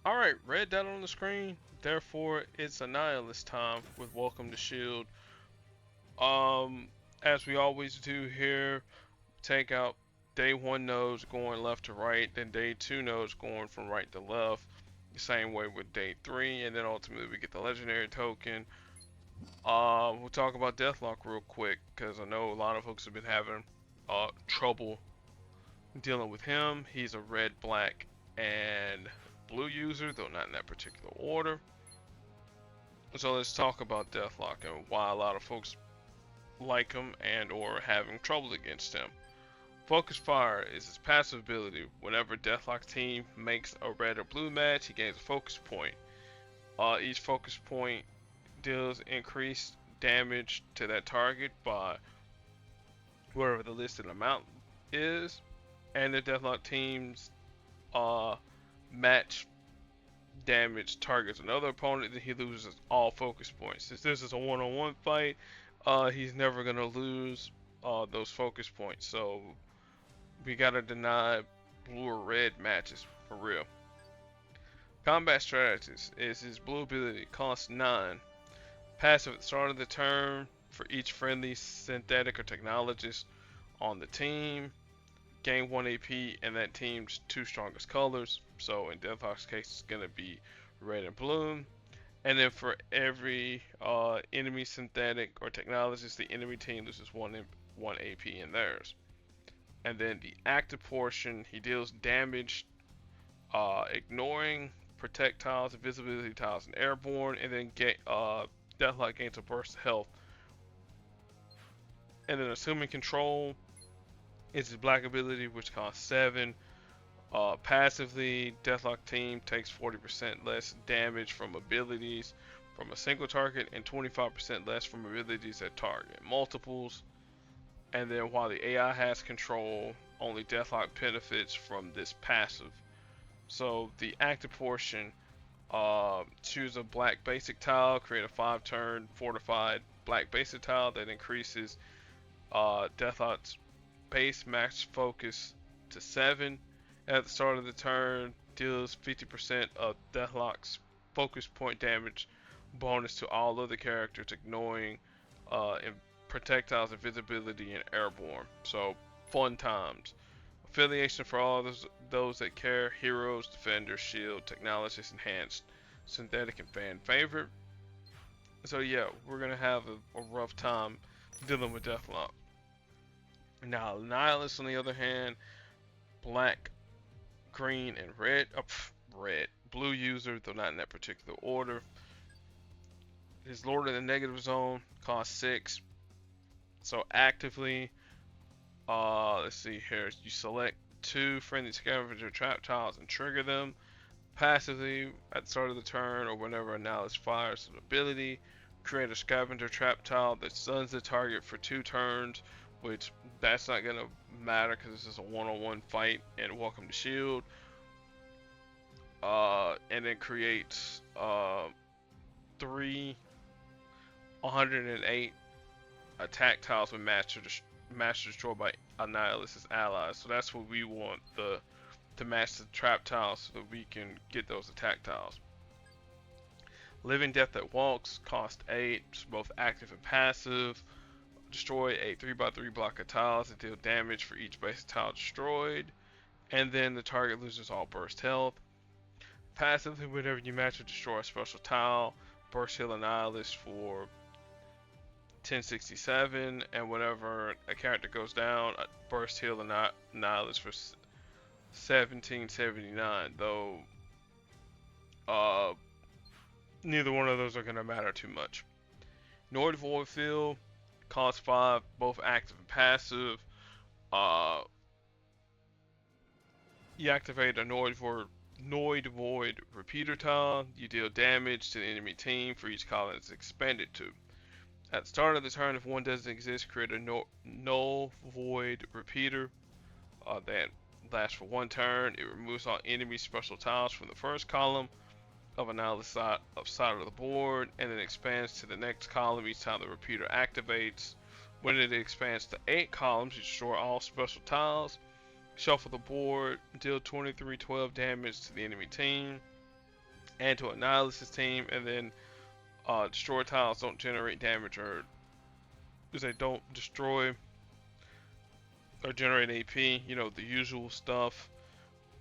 Alright, red dot on the screen. Therefore, it's Annihilus time with Welcome to S.H.I.E.L.D. As we always do here, take out day one nodes going left to right, then day two nodes going from right to left. The same way with day three, and then ultimately we get the legendary token. We'll talk about Deathlok real quick because I know a lot of folks have been having trouble dealing with him. He's a red, black, and blue user, though not in that particular order. So let's talk about Deathlok and why a lot of folks like him and or having trouble against him. Focus Fire is his passive ability. Whenever Deathlok team makes a red or blue match, he gains a focus point. Each focus point deals increased damage to that target by whatever the listed amount is, and the Deathlok team's uh, match damage targets another opponent, then he loses all focus points. Since this is a one-on-one fight, he's never gonna lose those focus points. So we gotta deny blue or red matches for real. Combat strategies is his blue ability, costs 9. Passive at the start of the turn for each friendly synthetic or technologist on the team. Gain 1 AP and that team's two strongest colors. So in Deathlok's case, it's gonna be red and blue. And then for every enemy synthetic or technologist, the enemy team loses one AP in theirs. And then the active portion, he deals damage, ignoring projectiles, invisibility tiles, and airborne. And then Deathlok gains a burst of health. And then assuming control is his black ability, which costs 7. Passively, Deathlok team takes 40% less damage from abilities from a single target and 25% less from abilities that target multiples. And then while the AI has control, only Deathlok benefits from this passive. So the active portion, choose a black basic tile, create a 5-turn fortified black basic tile that increases Deathlok's base max focus to 7 at the start of the turn, deals 50% of Deathlok's focus point damage bonus to all other characters, ignoring projectiles, invisibility, and airborne. So, fun times. Affiliation for all those that care: heroes, defenders, shield, technologists, enhanced, synthetic, and fan favorite. So yeah, we're gonna have a rough time dealing with Deathlok. Now, Nihilus, on the other hand, black, green, and red. Red. Blue user, though not in that particular order. His Lord of the Negative Zone costs 6. So actively, let's see here. You select 2 friendly scavenger trap tiles and trigger them. Passively, at the start of the turn or whenever Annihilus fires an ability, create a scavenger trap tile that stuns the target for 2 turns, which that's not gonna matter because this is a one-on-one fight and Welcome to S.H.I.E.L.D. And then creates 3 108 attack tiles when match destroyed by Annihilus' allies. So that's what we want to match the trap tiles so that we can get those attack tiles. Living Death that Walks cost 8, both active and passive. Destroy a 3x3 block of tiles that deal damage for each base tile destroyed. And then the target loses all burst health. Passively, whenever you match or destroy a special tile, burst heal Annihilus for 1067, and whenever a character goes down, burst heal Annihilus for 1779. Though neither one of those are going to matter too much. Noid Void Field cost 5, both active and passive. You activate a Noid Void repeater tile. You deal damage to the enemy team for each column it's expanded to. At the start of the turn, if one doesn't exist, create a Null Void repeater that lasts for 1 turn. It removes all enemy special tiles from the first column of Annihilus side of the board, and then expands to the next column each time the repeater activates. When it expands to 8 columns, you destroy all special tiles, shuffle the board, deal 2312 damage to the enemy team. and to Annihilus' team, and then destroy tiles don't generate damage, or they don't destroy or generate AP, you know, the usual stuff.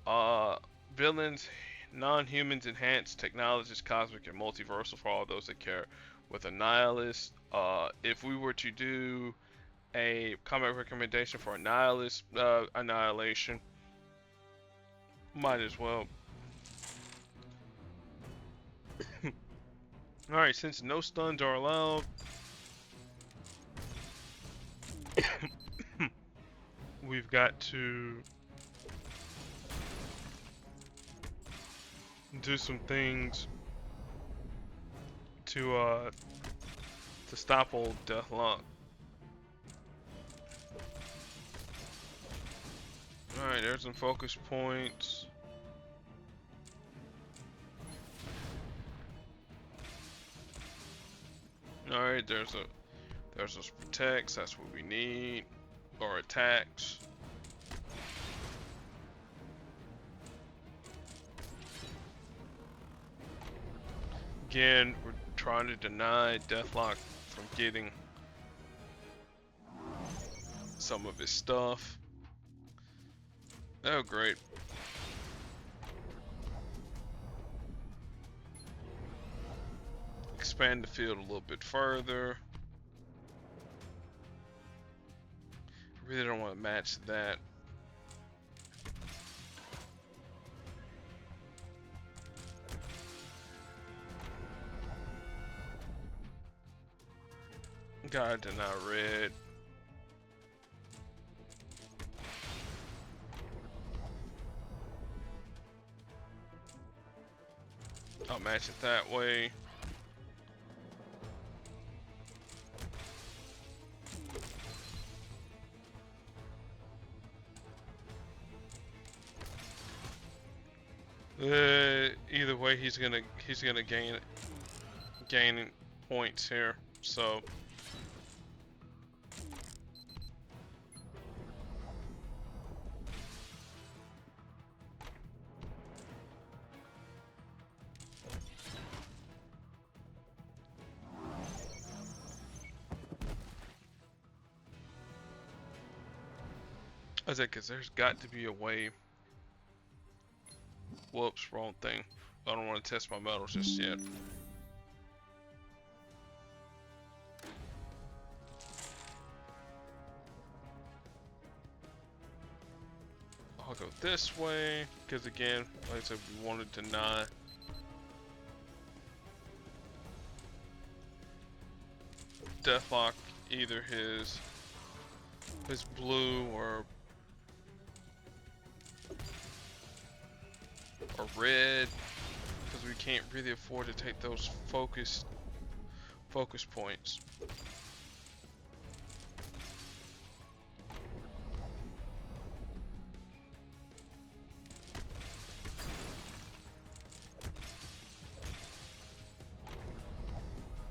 Uh, Villains, non-humans, enhanced, technologists, cosmic, and multiversal for all those that care. With Annihilus, if we were to do a comment recommendation for Annihilus, Annihilation, might as well. Alright, since no stuns are allowed, we've got to do some things to stop old Deathlok. Alright, there's some focus points. Alright, there's those protects, that's what we need. Or attacks. Again, we're trying to deny Deathlok from getting some of his stuff. Oh, great. Expand the field a little bit further. Really don't want to match that. Gotta deny red. I'll match it that way. Either way, he's gonna gain points here. So I said, because there's got to be a way. Whoops, wrong thing. I don't want to test my metals just yet. I'll go this way, because again, like I said, we wanted to not. Deathlok either his blue or red, because we can't really afford to take those focus points.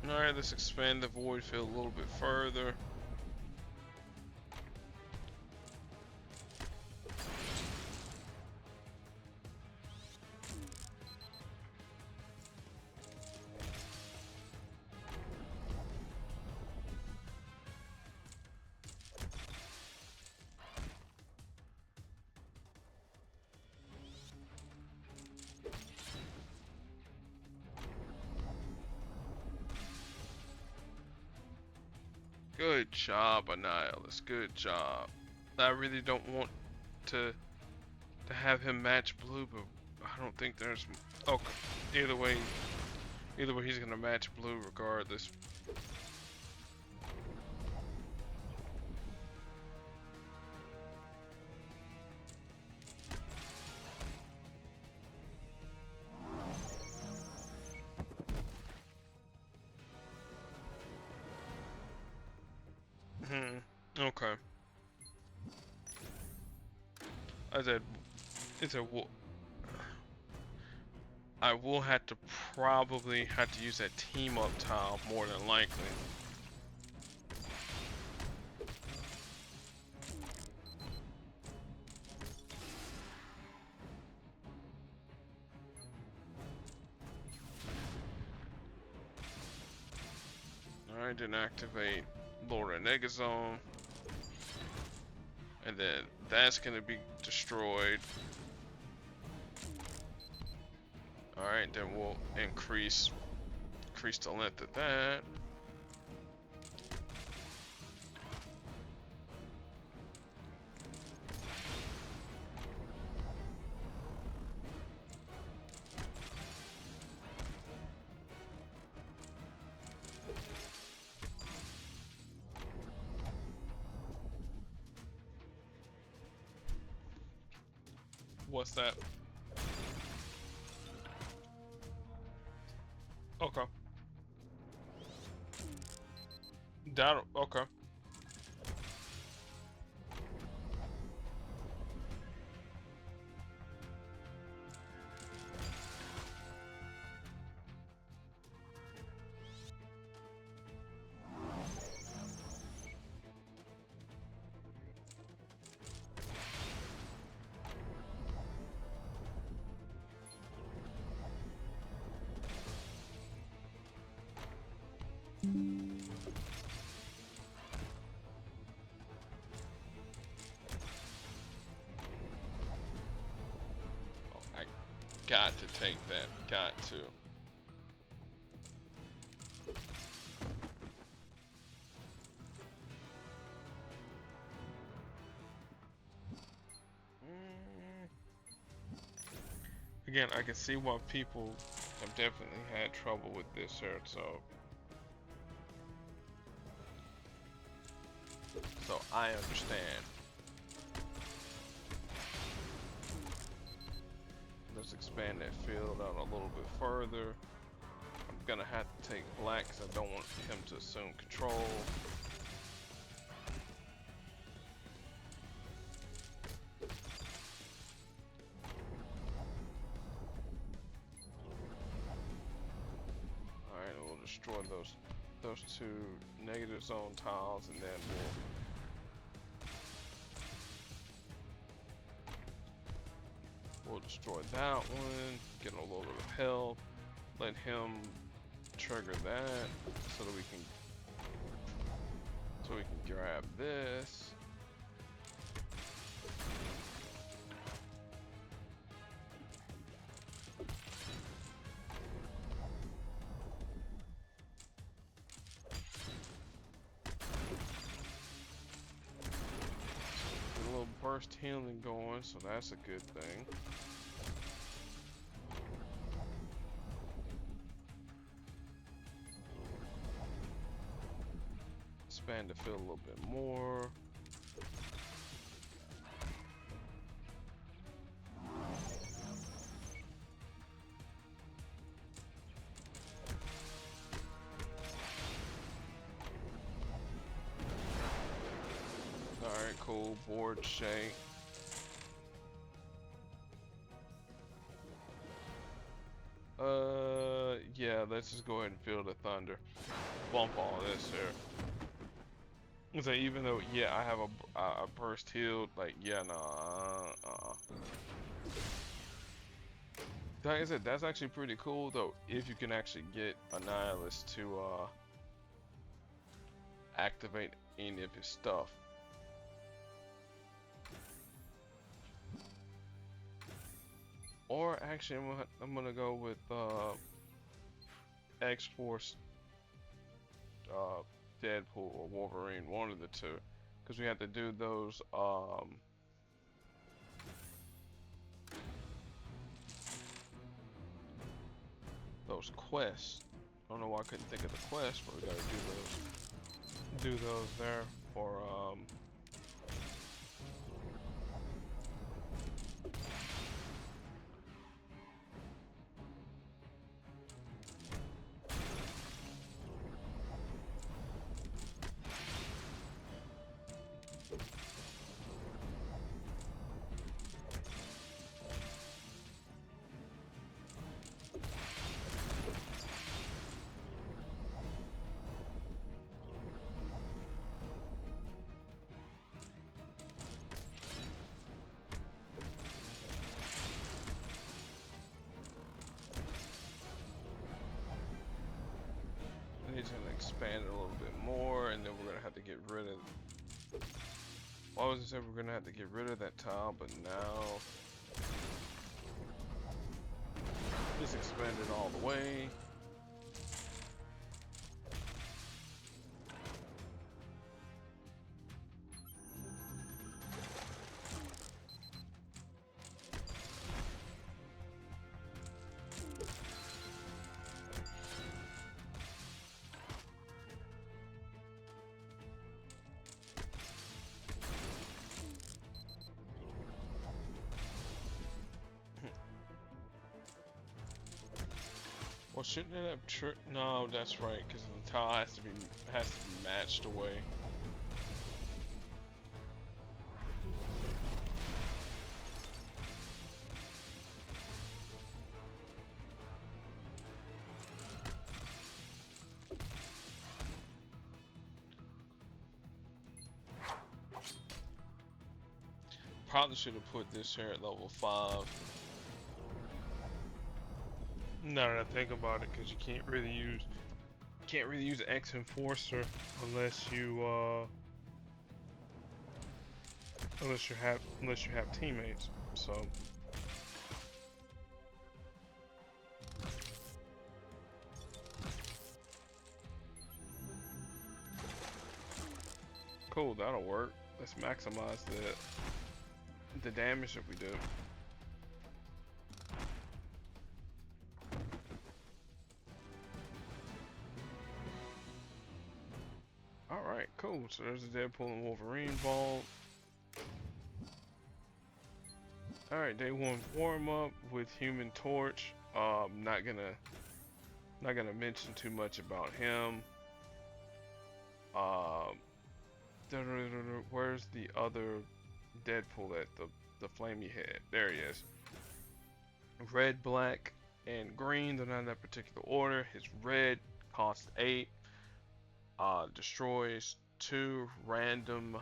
Alright, let's expand the void field a little bit further. Good job, Annihilus. Good job. I really don't want to have him match blue, but I don't think there's. Okay. Either way, he's gonna match blue regardless. Okay. I said, I will have to probably have to use that team up tile more than likely. Alright, then activate Lord of Negazone. And then that's gonna be destroyed. Alright, then we'll increase the length of that. What's that? Okay. That okay. Oh, I got to take that. Got to. Again, I can see why people have definitely had trouble with this here, so I understand. Let's expand that field out a little bit further. I'm gonna have to take black because I don't want him to assume control. Alright, we'll destroy those two negative zone tiles, and then we'll destroy that one, get a little bit of help, let him trigger that so that we can grab this. Get a little burst healing going, so that's a good thing. Expand the field a little bit more. Alright, cool. Board shake. Yeah, let's just go ahead and feel the thunder. Bump all this here. So even though, yeah, I have a burst healed, like, yeah, nah, Like I said, that's actually pretty cool, though, if you can actually get Annihilus to, activate any of his stuff. Or actually, I'm gonna go with X-Force, Deadpool, or Wolverine, one of the two, because we have to do those quests. I don't know why I couldn't think of the quest, but we gotta do those there for He's gonna expand it a little bit more, and then we're gonna have to get rid of. Well, I was gonna say we're gonna have to get rid of that tile, but now it's expanded all the way. Well, shouldn't it have no, that's right, because the tile has to be matched away. Probably should have put this here at level 5. Now that I think about it, because you can't really use X Enforcer unless you have teammates. So cool, that'll work. Let's maximize the damage that we do. Alright, cool. So there's a Deadpool and Wolverine vault. Alright, day 1 warm up with Human Torch. Not gonna mention too much about him. Where's the other Deadpool at the flamey head? There he is. Red, black, and green. They're not in that particular order. His red costs 8. Destroys 2 random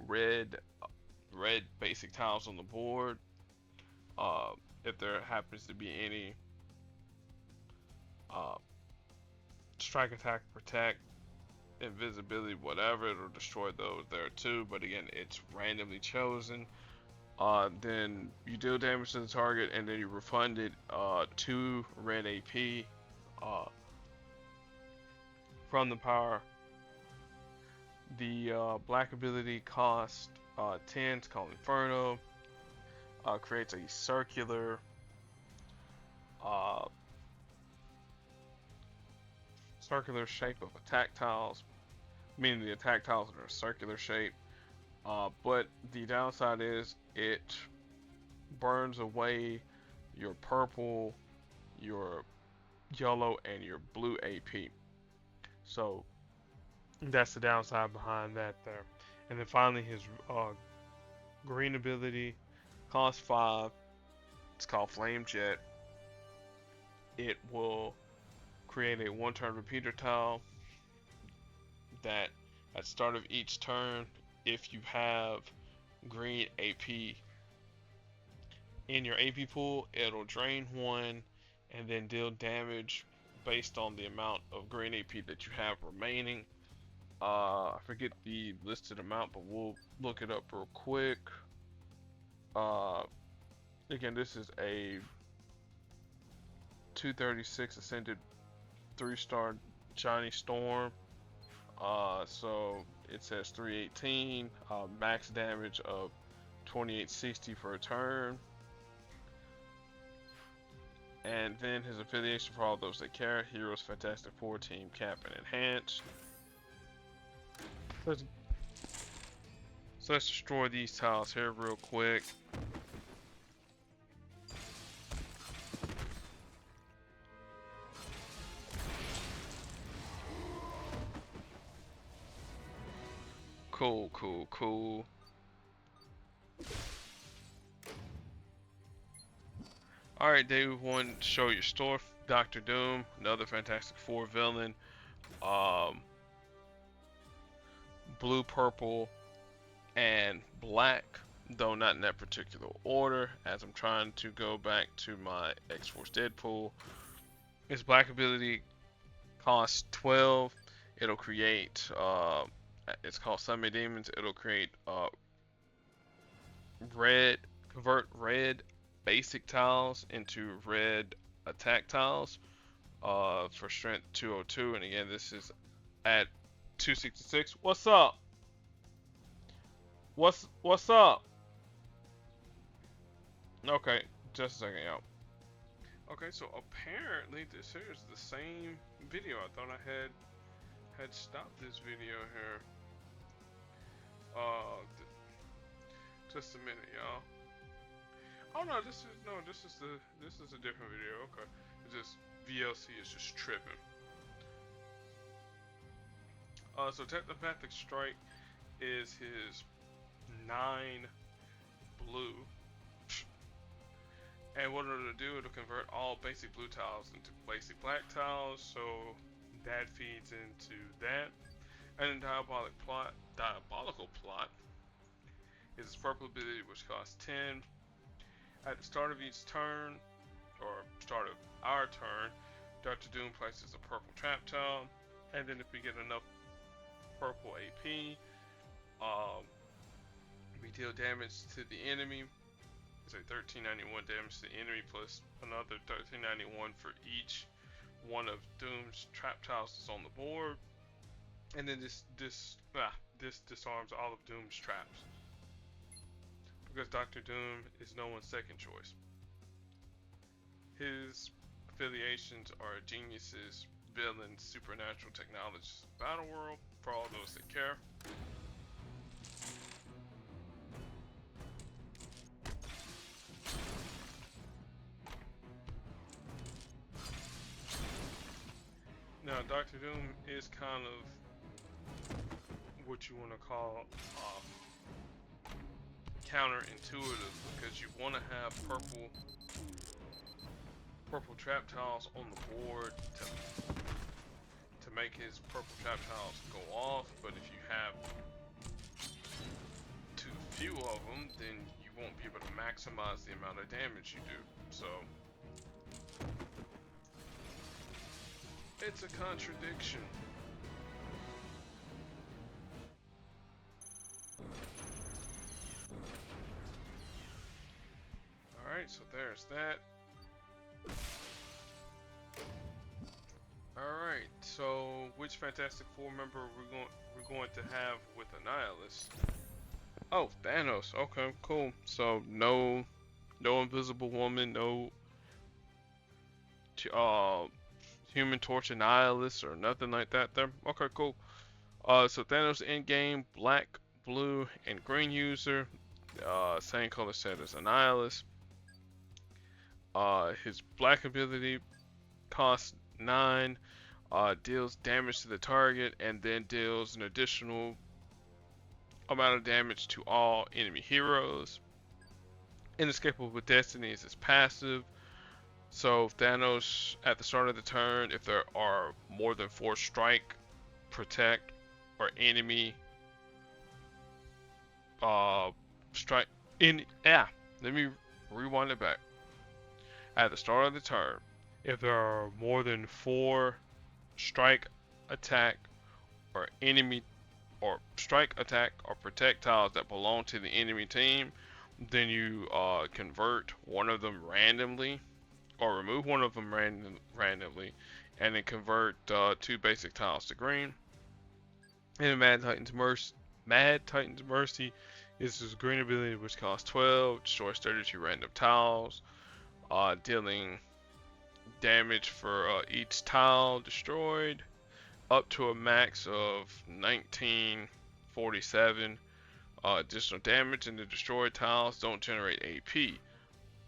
red basic tiles on the board. If there happens to be any strike, attack, protect, invisibility, whatever, it'll destroy those there too. But again, it's randomly chosen. Then you deal damage to the target, and then you refund it 2 red AP from the power. The black ability cost 10. It's called Inferno. Creates a circular shape of attack tiles, meaning the attack tiles are a circular shape. But the downside is it burns away your purple, your yellow, and your blue AP. So that's the downside behind that there. And then finally his green ability costs 5. It's called Flame Jet. It will create a 1-turn repeater tile that at start of each turn, if you have green AP in your AP pool, it'll drain 1 and then deal damage based on the amount of green AP that you have remaining. I forget the listed amount, but we'll look it up real quick. Again, this is a 236 Ascended 3-star Johnny Storm. So it says 318, max damage of 2860 for a turn. And then his affiliation for all those that care: Heroes, Fantastic Four, Team Cap, and Enhanced. So let's destroy these tiles here real quick. Cool. Alright, day 1, show your store. Doctor Doom, another Fantastic Four villain. Blue, purple, and black, though not in that particular order, as I'm trying to go back to my X-Force Deadpool. His black ability Cost 12. It'll create, it's called Summon Demons. It'll create red, convert red basic tiles into red attack tiles for strength 202. And again, this is at 266. What's up? What's up? Okay, just a second, y'all. Okay, so apparently this here is the same video. I thought I had stopped this video here. Just a minute, y'all. Oh no, this is a different video. Okay, it's just VLC is just tripping. So Telepathic Strike is his 9 blue. And what it'll do, it'll convert all basic blue tiles into basic black tiles, so that feeds into that. And then Diabolical Plot is his purple ability, which costs 10. At the start of each turn, or start of our turn, Dr. Doom places a purple trap tile, and then if we get enough purple AP, we deal damage to the enemy. It's a 1391 damage to the enemy plus another 1391 for each one of Doom's trap tiles that's on the board. And then this disarms all of Doom's traps, because Dr. Doom is no one's second choice. His affiliations are geniuses, villains, supernatural technologists, battle world, for all those that care. Now, Dr. Doom is kind of what you want to call counterintuitive, because you want to have purple trap tiles on the board to make his purple trap tiles go off, but if you have too few of them, then you won't be able to maximize the amount of damage you do. So it's a contradiction. Alright, so there's that. Alright, so which Fantastic Four member we're going to have with Annihilus? Oh, Thanos. Okay, cool. So no Invisible Woman, no Human Torch Annihilus or nothing like that there. Okay, cool. So Thanos in-game, black, blue, and green user. Same color set as Annihilus. His black ability costs 9, deals damage to the target, and then deals an additional amount of damage to all enemy heroes. Inescapable with Destiny is his passive. So Thanos, at the start of the turn, if there are more than 4 strike, protect, or enemy strike in let me rewind it back. At the start of the turn, if there are more than 4 strike, attack, or enemy or strike, attack, or protect tiles that belong to the enemy team, then you convert one of them randomly, or remove one of them randomly, and then convert 2 basic tiles to green. And Mad Titan's Mercy is his green ability, which costs 12, destroys 32 random tiles, dealing damage for each tile destroyed, up to a max of 1947. Additional damage, and the destroyed tiles don't generate AP.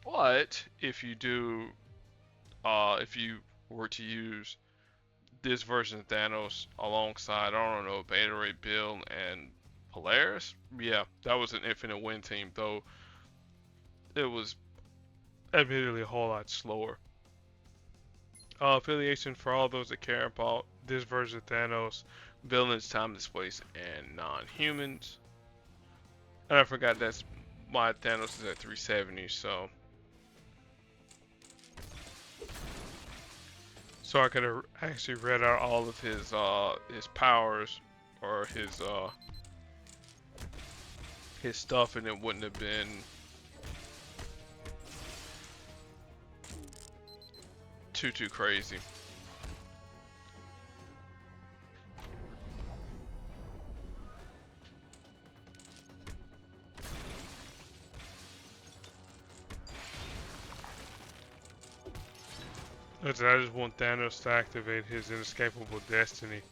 But if you do, if you were to use this version of Thanos alongside, I don't know, Beta Ray Bill and Polaris, yeah, that was an infinite win team, though it was admittedly a whole lot slower. Affiliation for all those that care about this version of Thanos: villains, time displaced, and non-humans. And I forgot that's my Thanos is at 370, so So I could have actually read out all of his powers or his stuff, and it wouldn't have been too crazy. I just want Thanos to activate his inescapable destiny.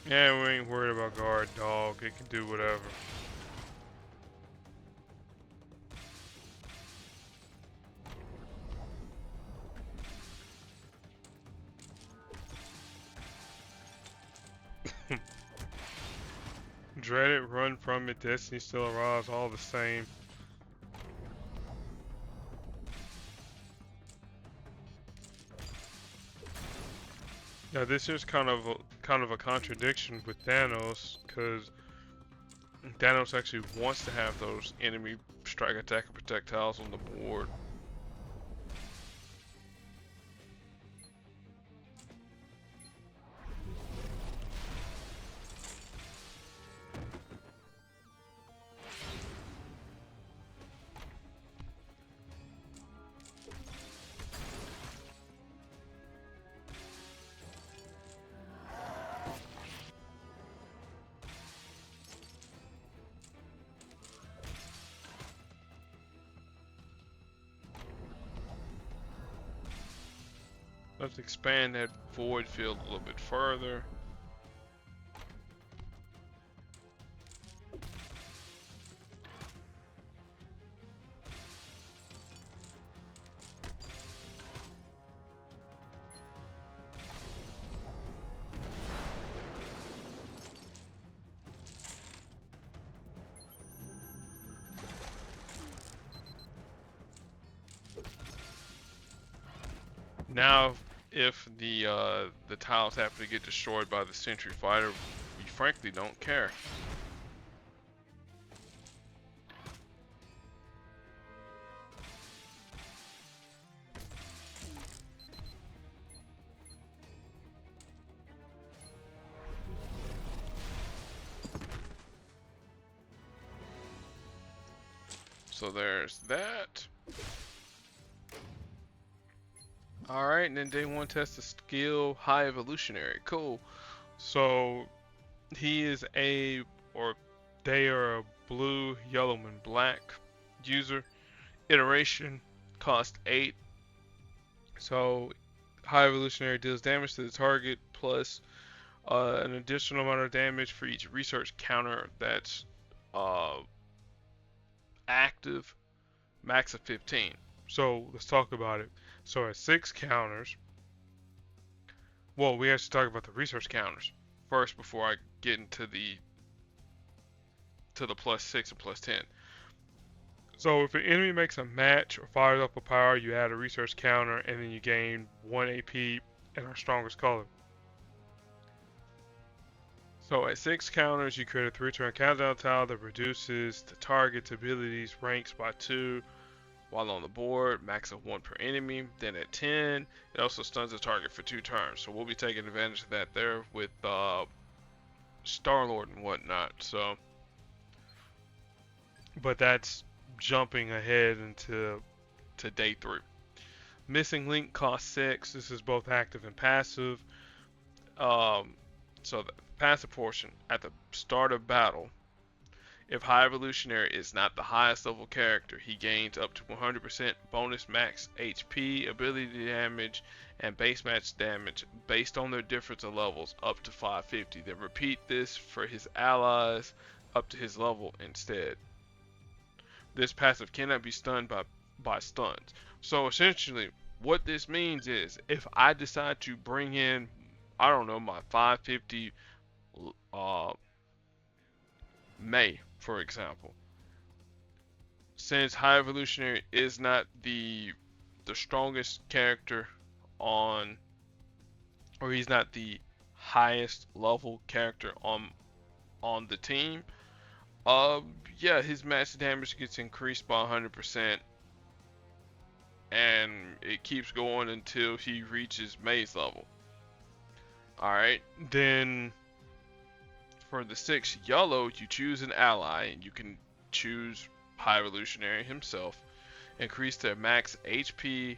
Yeah, we ain't worried about guard dog. It can do whatever. Dread it, run from it, destiny still arrives, all the same. Now this is kind of a contradiction with Thanos, because Thanos actually wants to have those enemy strike, attack, and projectiles on the board. Let's expand that void field a little bit further. Now, if the tiles happen to get destroyed by the Sentry Fighter, we frankly don't care. So there's that. Alright, and then day one test the skill high evolutionary. Cool. So he is or they are a blue, yellow, and black user. Iteration cost 8. So high evolutionary deals damage to the target plus an additional amount of damage for each research counter that's uh, active, max of 15. So let's talk about it. So at 6 counters, well, we have to talk about the research counters first before I get into the +6 and +10. So if an enemy makes a match or fires up a power, you add a research counter, and then you gain 1 AP and our strongest color. So at 6 counters, you create a 3-turn countdown tile that reduces the target's abilities ranks by 2 while on the board, max of 1 per enemy. Then at 10, it also stuns the target for 2 turns. So we'll be taking advantage of that there with Star-Lord and whatnot. So, but that's jumping ahead into day 3. Missing Link costs 6. This is both active and passive. So the passive portion, at the start of battle, if High Evolutionary is not the highest level character, he gains up to 100% bonus max HP, ability damage, and base match damage based on their difference of levels up to 550. Then repeat this for his allies up to his level instead. This passive cannot be stunned by stuns. So essentially, what this means is if I decide to bring in, I don't know, my 550 May, for example, since High Evolutionary is not the strongest character on, or he's not the highest level character on the team, Yeah, his max damage gets increased by 100%, and it keeps going until he reaches maze level. Alright, then for the 6 yellow, you choose an ally, and you can choose High Evolutionary himself. Increase their max HP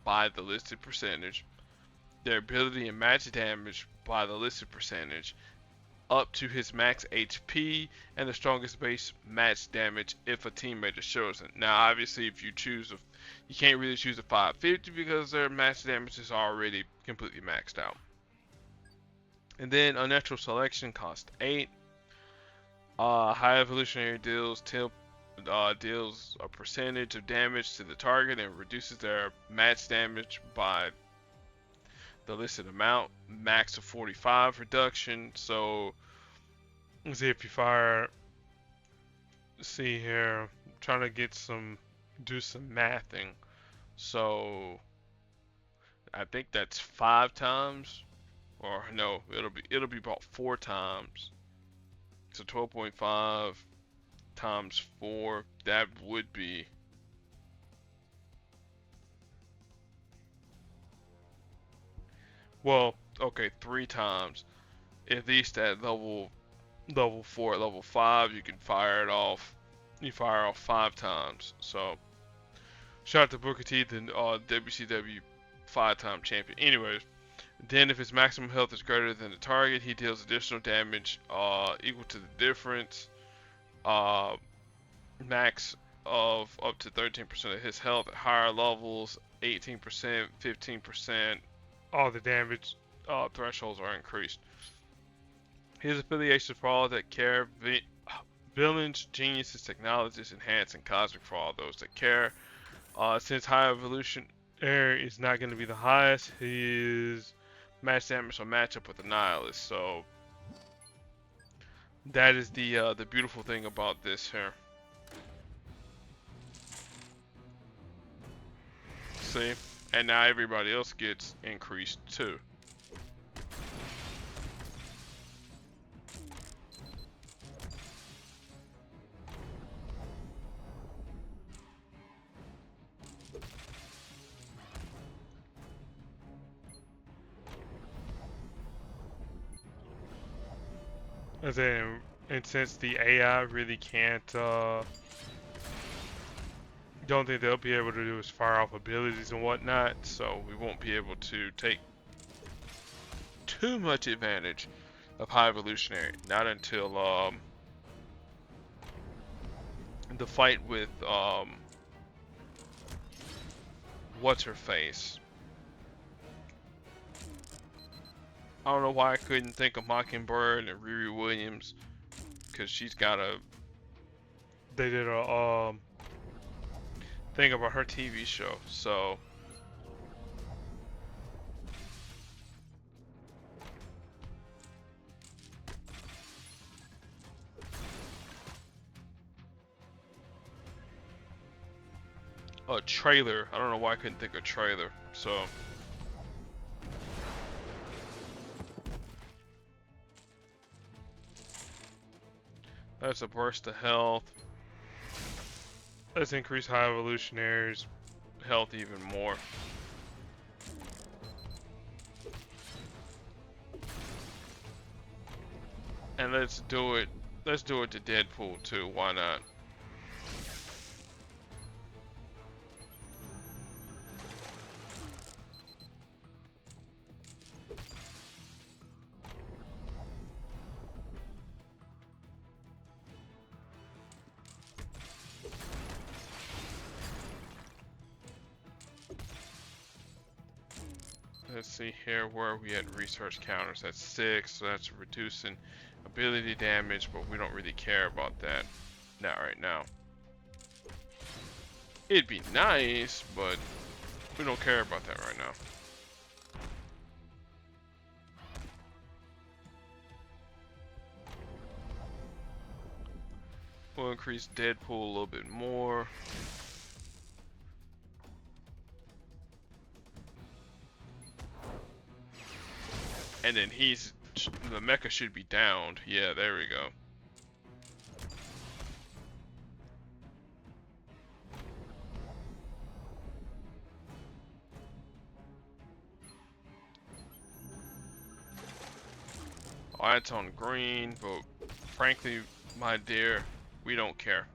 by the listed percentage, their ability and match damage by the listed percentage, up to his max HP, and the strongest base match damage if a teammate is chosen. Now, obviously, if you choose you can't really choose a 550 because their match damage is already completely maxed out. And then unnatural selection costs 8. High evolutionary deals deals a percentage of damage to the target and reduces their match damage by the listed amount. Max of 45 reduction. So let's see if you fire. See here, I'm trying to do some mathing. So I think that's 5 times, or no, it'll be about 4 times. So 12.5 times 4, that would be, well, okay, 3 times. At least at level 4, at level 5, you can fire it off. You fire off 5 times. So shout out to Booker T, the WCW 5-time champion. Anyways, then if his maximum health is greater than the target, he deals additional damage equal to the difference. Max of up to 13% of his health at higher levels, 18%, 15%. All the damage thresholds are increased. His affiliations for all that care: villains, geniuses, technologists, enhance, and cosmic for all those that care. Since High Evolution Air is not going to be the highest, his match damage will match up with Annihilus. So that is the beautiful thing about this here. See, and now everybody else gets increased too. And since the AI really can't, don't think they'll be able to do is fire off abilities and whatnot, so we won't be able to take too much advantage of High Evolutionary. Not until the fight with what's her face. I don't know why I couldn't think of Mockingbird and Riri Williams, because she's got a. They did a thing about her TV show, so. A trailer. I don't know why I couldn't think of trailer. So. That's a burst of health. Let's increase High Evolutionary's health even more. And let's do it to Deadpool too, why not? Let's see here, where are we at research counters? That's 6, so that's reducing ability damage, but we don't really care about that. Not right now. It'd be nice, but we don't care about that right now. We'll increase Deadpool a little bit more. And then the mecha should be downed. Yeah, there we go. Oh, it's on green, but frankly, my dear, we don't care.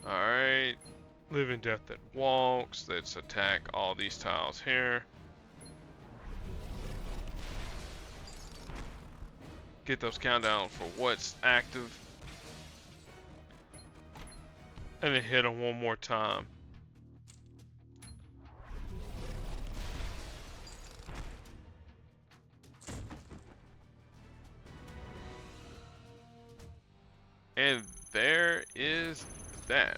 Alright. Living Death that walks. Let's attack all these tiles here. Get those countdowns for what's active. And then hit them one more time. And there is that.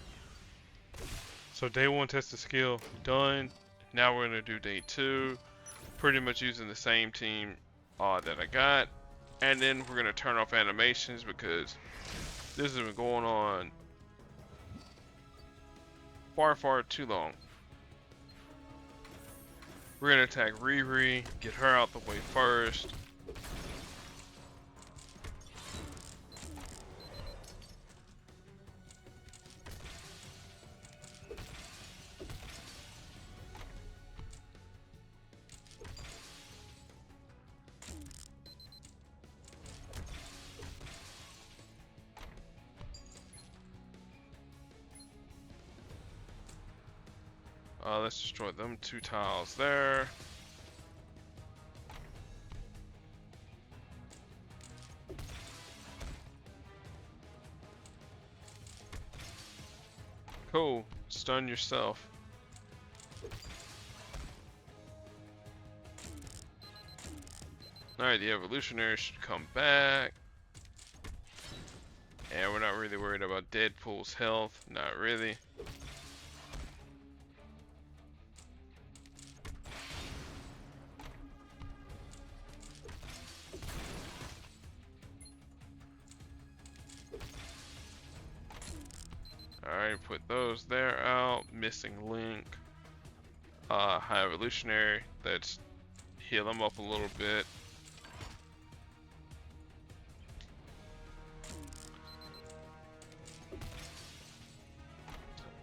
So day 1 test of skill done. Now we're going to do day 2. Pretty much using the same team that I got. And then we're going to turn off animations because this has been going on far too long. We're going to attack Riri, get her out the way first. Let's destroy them 2 tiles there. Cool. Stun yourself. Alright, the evolutionary should come back. And we're not really worried about Deadpool's health. Not really. Alright, put those there out. Missing link. High evolutionary. Let's heal them up a little bit.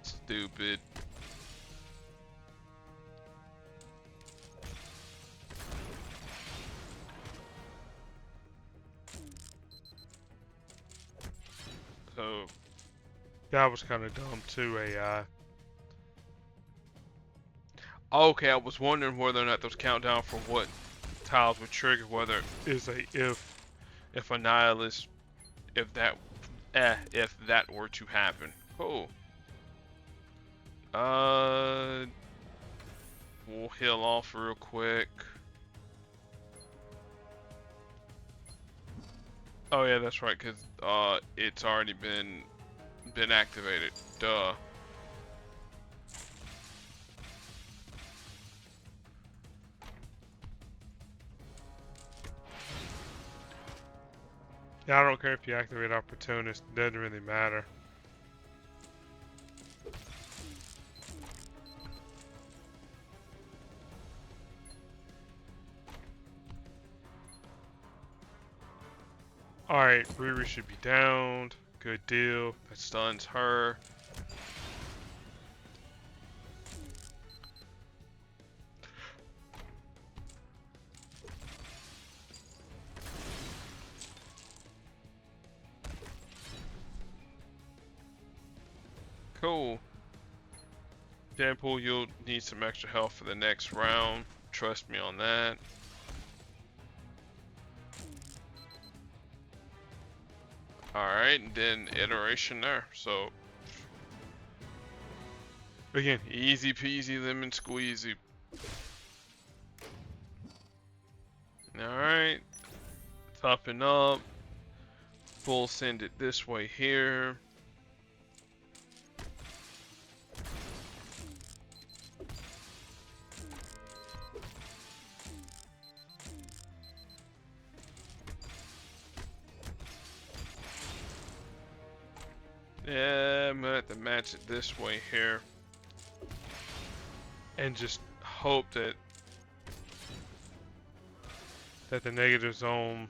Stupid. So that was kind of dumb too, AI. Okay, I was wondering whether or not those countdown for what tiles would trigger, whether it is a if Annihilus, if that were to happen. Cool. We'll heal off real quick. Oh yeah, that's right, cause it's already been activated. Duh. Yeah, I don't care if you activate Opportunist, it doesn't really matter. Alright, Riri should be downed. Good deal. That stuns her. Cool. Deadpool, you'll need some extra health for the next round. Trust me on that. Alright, and then iteration there. So, again, easy peasy lemon squeezy. Alright. Topping up. We'll send it this way here. Yeah, I'm gonna have to match it this way here. And just hope that the negative zone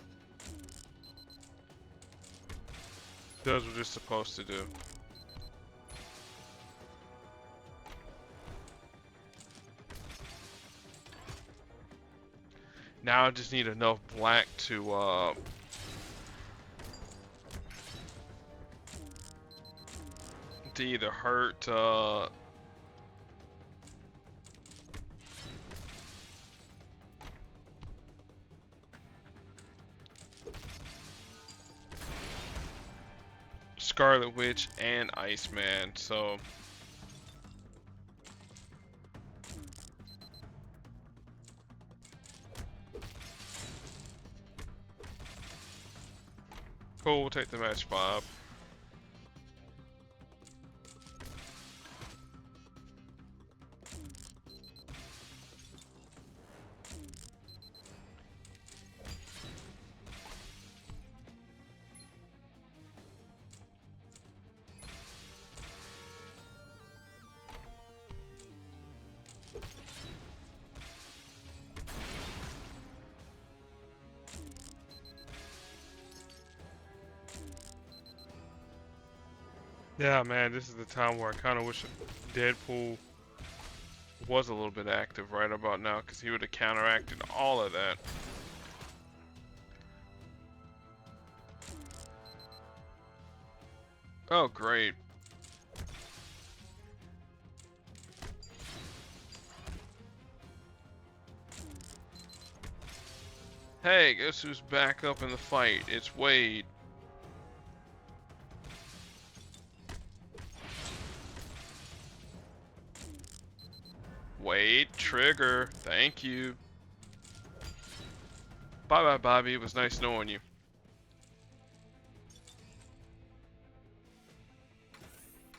does what it's supposed to do. Now I just need enough black to either hurt Scarlet Witch and Iceman, so cool, we'll take the match 5. Yeah, man, this is the time where I kind of wish Deadpool was a little bit active right about now, because he would have counteracted all of that. Oh, great. Hey, guess who's back up in the fight? It's Wade. Wade, trigger. Thank you. Bye-bye, Bobby. It was nice knowing you.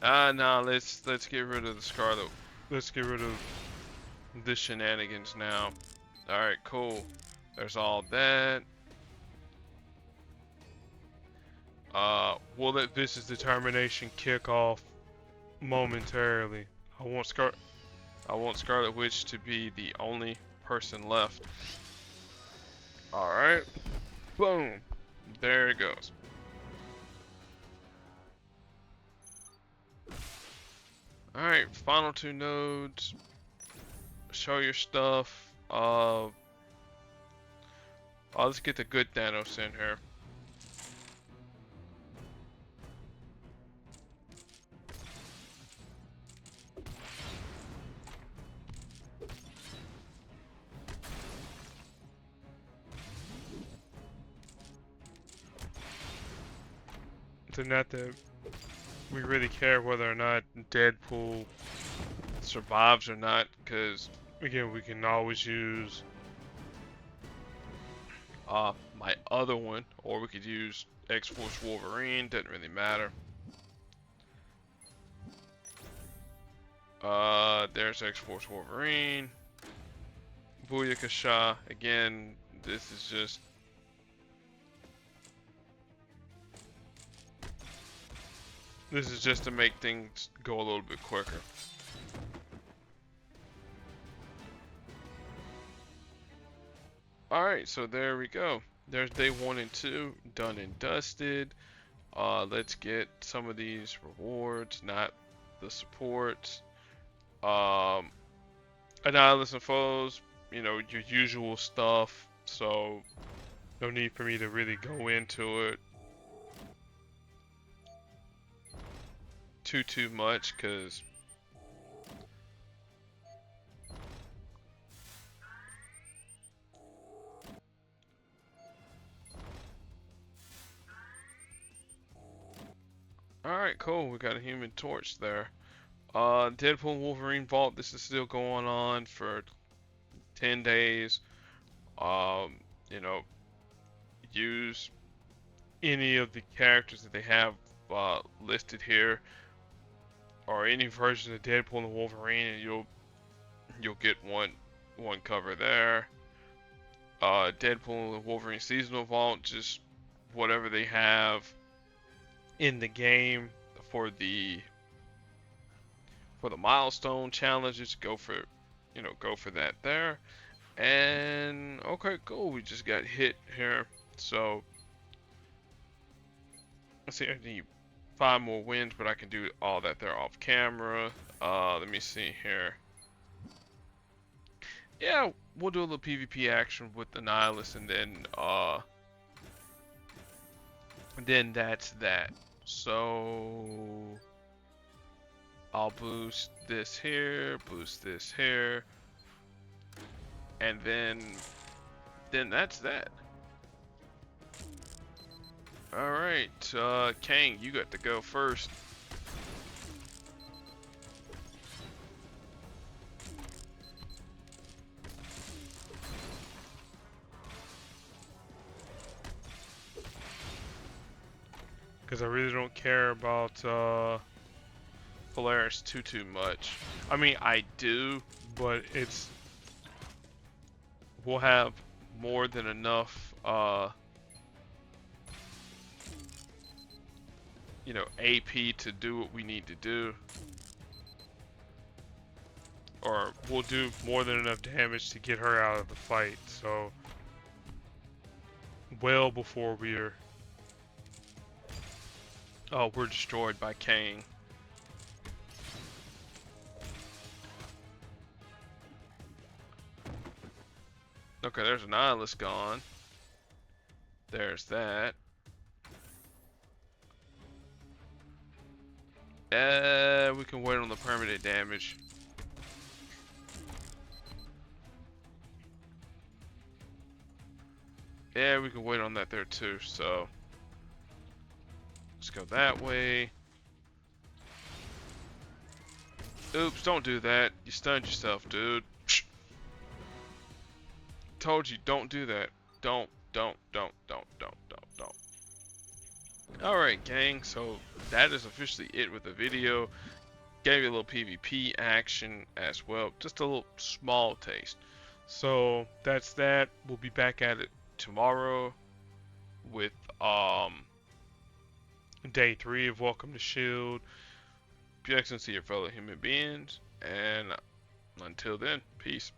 Nah, let's get rid of the Scarlet. Let's get rid of the shenanigans now. Alright, cool. There's all that. We'll let Vicious Determination kick off momentarily. I want Scarlet Witch to be the only person left. Alright. Boom. There it goes. Alright, final 2 nodes. Show your stuff. Let's get the good Thanos in here. So not that we really care whether or not Deadpool survives or not, because again, we can always use my other one, or we could use X-Force Wolverine, doesn't really matter. There's X-Force Wolverine. Booyakasha, again, this is just to make things go a little bit quicker. Alright, so there we go. There's day 1 and 2, done and dusted. Let's get some of these rewards, not the supports. Annihilus and foes, you know, your usual stuff, so no need for me to really go into it too much, because alright, cool, we got a Human Torch there. Deadpool and Wolverine Vault, this is still going on for 10 days. You know, use any of the characters that they have listed here, or any version of Deadpool and Wolverine, and you'll get one cover there. Deadpool and Wolverine Seasonal Vault, just whatever they have in the game for the milestone challenges, go for that there. And okay, cool, we just got hit here. So let's see, I need 5 more wins, but I can do all that there off camera. Let me see here. Yeah, we'll do a little PvP action with Annihilus, and then that's that. So I'll boost this here, and then that's that. Alright, Kang, you got to go first. Because I really don't care about Polaris too much. I mean, I do, but it's we'll have more than enough, you know, AP to do what we need to do. or we'll do more than enough damage to get her out of the fight. So well before we're We're destroyed by Kang. Okay, there's an Annihilus gone. There's that. We can wait on the permanent damage. Yeah, we can wait on that there too, so let's go that way. Oops, don't do that. You stunned yourself, dude. Psh. Told you, don't do that. Don't. Alright, gang, so that is officially it with the video. Gave you a little PvP action as well. Just a little small taste. So that's that. We'll be back at it tomorrow with day 3 of Welcome to S.H.I.E.L.D. Be excellent to your fellow human beings, and until then, peace.